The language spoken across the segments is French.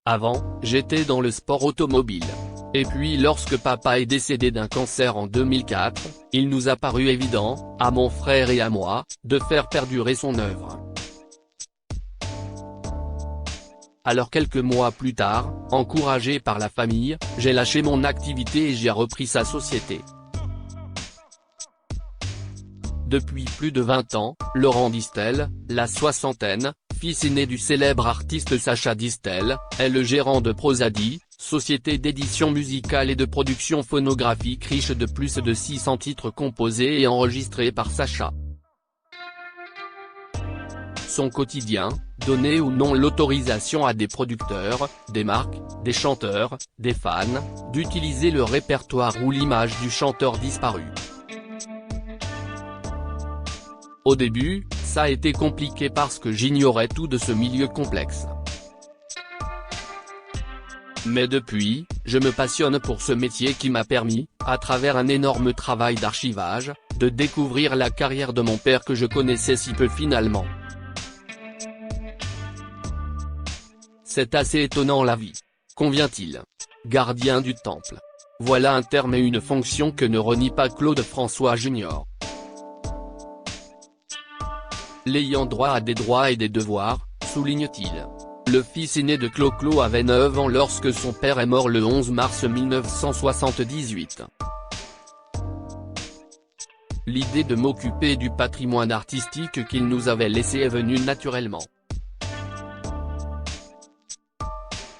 Avant, j'étais dans le sport automobile. Et puis lorsque papa est décédé d'un cancer en 2004, il nous a paru évident, à mon frère et à moi, de faire perdurer son œuvre. Alors quelques mois plus tard, encouragé par la famille, j'ai lâché mon activité et j'ai repris sa société. Depuis plus de 20 ans, Laurent Distel, la soixantaine, fils aîné du célèbre artiste Sacha Distel, est le gérant de Prosody, société d'édition musicale et de production phonographique riche de plus de 600 titres composés et enregistrés par Sacha. Son quotidien, donner ou non l'autorisation à des producteurs, des marques, des chanteurs, des fans, d'utiliser le répertoire ou l'image du chanteur disparu. Au début, ça a été compliqué parce que j'ignorais tout de ce milieu complexe. Mais depuis, je me passionne pour ce métier qui m'a permis, à travers un énorme travail d'archivage, de découvrir la carrière de mon père que je connaissais si peu finalement. C'est assez étonnant la vie. Convient-il? Gardien du temple. Voilà un terme et une fonction que ne renie pas Claude François Jr. L'ayant droit a des droits et des devoirs, souligne-t-il. Le fils aîné de Clo-Clo avait 9 ans lorsque son père est mort le 11 mars 1978. L'idée de m'occuper du patrimoine artistique qu'il nous avait laissé est venue naturellement.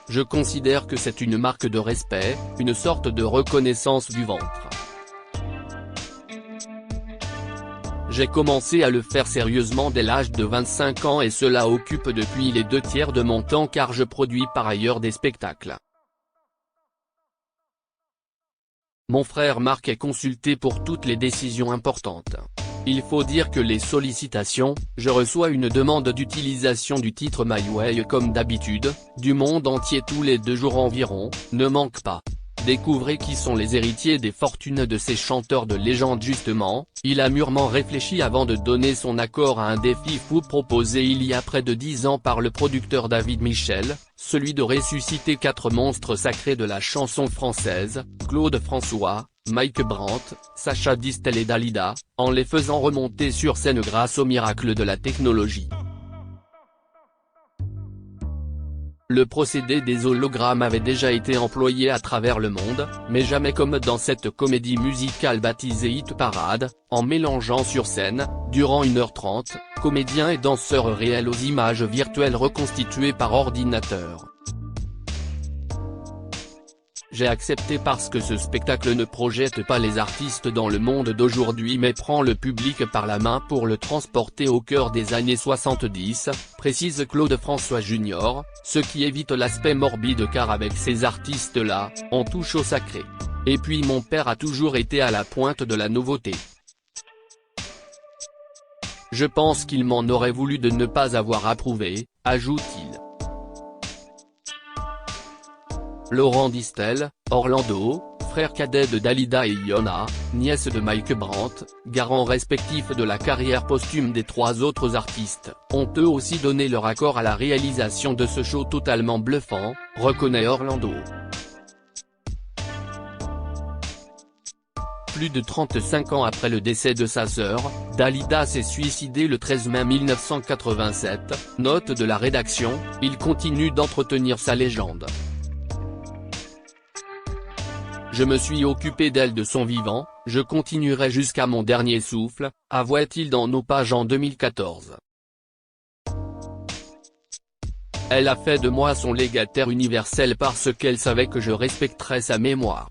Je considère que c'est une marque de respect, une sorte de reconnaissance du ventre. J'ai commencé à le faire sérieusement dès l'âge de 25 ans et cela occupe depuis les 2/3 de mon temps car je produis par ailleurs des spectacles. Mon frère Marc est consulté pour toutes les décisions importantes. Il faut dire que les sollicitations, je reçois une demande d'utilisation du titre My Way comme d'habitude, du monde entier tous les 2 jours environ, ne manque pas. Découvrez qui sont les héritiers des fortunes de ces chanteurs de légende justement, il a mûrement réfléchi avant de donner son accord à un défi fou proposé il y a près de 10 ans par le producteur David Michel, celui de ressusciter 4 monstres sacrés de la chanson française, Claude François, Mike Brandt, Sacha Distel et Dalida, en les faisant remonter sur scène grâce au miracle de la technologie. Le procédé des hologrammes avait déjà été employé à travers le monde, mais jamais comme dans cette comédie musicale baptisée Hit Parade, en mélangeant sur scène, durant 1h30, comédiens et danseurs réels aux images virtuelles reconstituées par ordinateur. J'ai accepté parce que ce spectacle ne projette pas les artistes dans le monde d'aujourd'hui mais prend le public par la main pour le transporter au cœur des années 70, précise Claude François Jr., ce qui évite l'aspect morbide car avec ces artistes-là, on touche au sacré. Et puis mon père a toujours été à la pointe de la nouveauté. Je pense qu'il m'en aurait voulu de ne pas avoir approuvé, ajoute-t-il. Laurent Distel, Orlando, frère cadet de Dalida et Iona, nièce de Mike Brandt, garant respectif de la carrière posthume des 3 autres artistes, ont eux aussi donné leur accord à la réalisation de ce show totalement bluffant, reconnaît Orlando. Plus de 35 ans après le décès de sa sœur, Dalida s'est suicidée le 13 mai 1987, note de la rédaction, il continue d'entretenir sa légende. Je me suis occupé d'elle de son vivant, je continuerai jusqu'à mon dernier souffle, avoua-t-il dans nos pages en 2014. Elle a fait de moi son légataire universel parce qu'elle savait que je respecterais sa mémoire.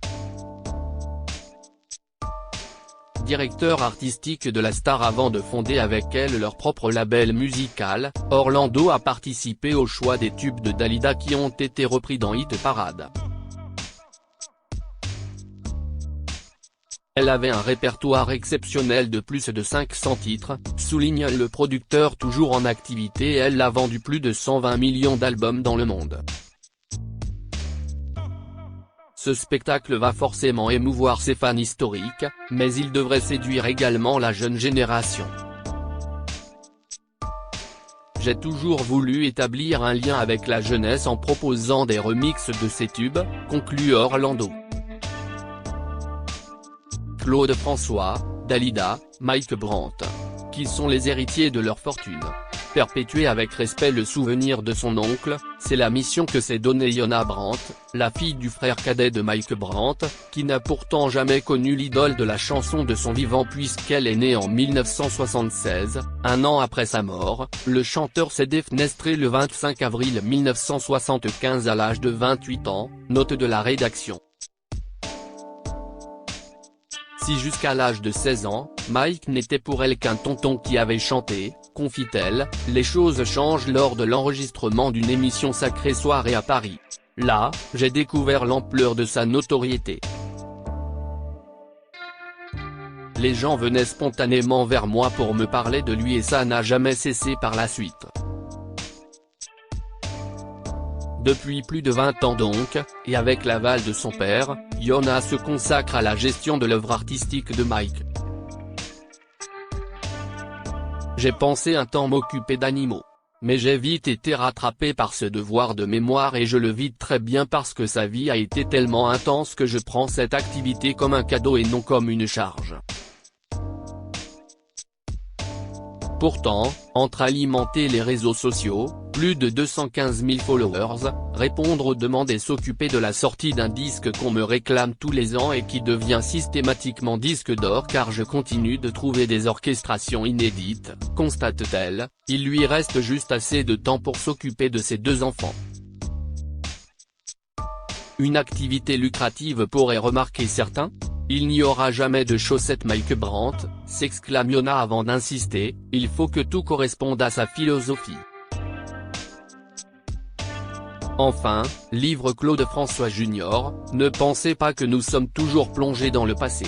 Directeur artistique de la star avant de fonder avec elle leur propre label musical, Orlando a participé au choix des tubes de Dalida qui ont été repris dans Hit Parade. Elle avait un répertoire exceptionnel de plus de 500 titres, souligne le producteur toujours en activité et elle a vendu plus de 120 millions d'albums dans le monde. Ce spectacle va forcément émouvoir ses fans historiques, mais il devrait séduire également la jeune génération. J'ai toujours voulu établir un lien avec la jeunesse en proposant des remixes de ces tubes, conclut Orlando. Claude François, Dalida, Mike Brandt. Qui sont les héritiers de leur fortune. Perpétuer avec respect le souvenir de son oncle, c'est la mission que s'est donnée Iona Brandt, la fille du frère cadet de Mike Brandt, qui n'a pourtant jamais connu l'idole de la chanson de son vivant puisqu'elle est née en 1976, un an après sa mort. Le chanteur s'est défenestré le 25 avril 1975 à l'âge de 28 ans, note de la rédaction. Si jusqu'à l'âge de 16 ans, Mike n'était pour elle qu'un tonton qui avait chanté, confie-t-elle, les choses changent lors de l'enregistrement d'une émission Sacrée Soirée à Paris. Là, j'ai découvert l'ampleur de sa notoriété. Les gens venaient spontanément vers moi pour me parler de lui et ça n'a jamais cessé par la suite. Depuis plus de 20 ans donc, et avec l'aval de son père, Iona se consacre à la gestion de l'œuvre artistique de Mike. J'ai pensé un temps m'occuper d'animaux. Mais j'ai vite été rattrapé par ce devoir de mémoire et je le vis très bien parce que sa vie a été tellement intense que je prends cette activité comme un cadeau et non comme une charge. Pourtant, entre alimenter les réseaux sociaux, plus de 215 000 followers, répondre aux demandes et s'occuper de la sortie d'un disque qu'on me réclame tous les ans et qui devient systématiquement disque d'or car je continue de trouver des orchestrations inédites, constate-t-elle, il lui reste juste assez de temps pour s'occuper de ses 2 enfants. Une activité lucrative pourrait remarquer certains ? Il n'y aura jamais de chaussettes Mike Brandt, s'exclame Iona avant d'insister, il faut que tout corresponde à sa philosophie. Enfin, livre Claude François Jr., ne pensez pas que nous sommes toujours plongés dans le passé.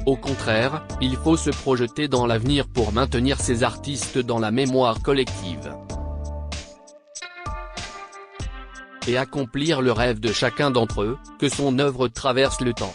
Au contraire, il faut se projeter dans l'avenir pour maintenir ces artistes dans la mémoire collective. Et accomplir le rêve de chacun d'entre eux, que son œuvre traverse le temps.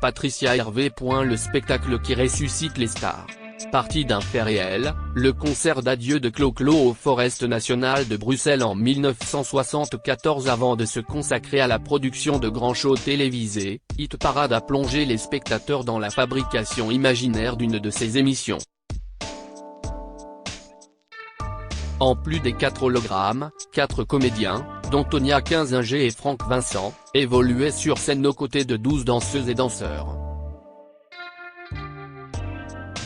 Patricia Hervé. Le spectacle qui ressuscite les stars. Parti d'un fait réel, le concert d'adieu de Clo-Clo au Forest National de Bruxelles en 1974 avant de se consacrer à la production de grands shows télévisés, Hit Parade a plongé les spectateurs dans la fabrication imaginaire d'une de ses émissions. En plus des 4 hologrammes, 4 comédiens, dont Tonia Kinzinger et Franck Vincent, évoluaient sur scène aux côtés de 12 danseuses et danseurs.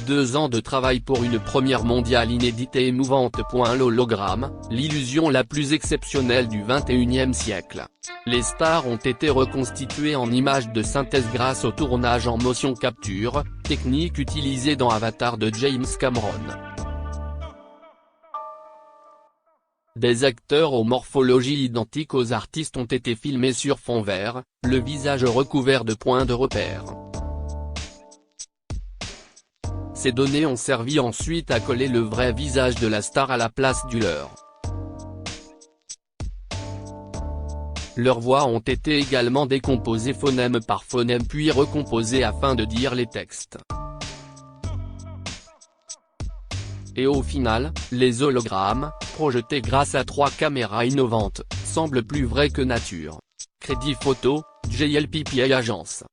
2 ans de travail pour une première mondiale inédite et émouvante. L'hologramme, l'illusion la plus exceptionnelle du XXIe siècle. Les stars ont été reconstituées en images de synthèse grâce au tournage en motion capture, technique utilisée dans Avatar de James Cameron. Des acteurs aux morphologies identiques aux artistes ont été filmés sur fond vert, le visage recouvert de points de repère. Ces données ont servi ensuite à coller le vrai visage de la star à la place du leur. Leurs voix ont été également décomposées phonème par phonème puis recomposées afin de dire les textes. Et au final, les hologrammes, projetés grâce à 3 caméras innovantes, semblent plus vrais que nature. Crédit photo, JLPPA Agence.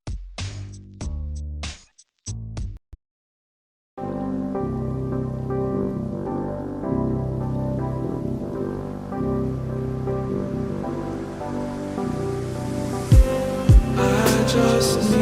Just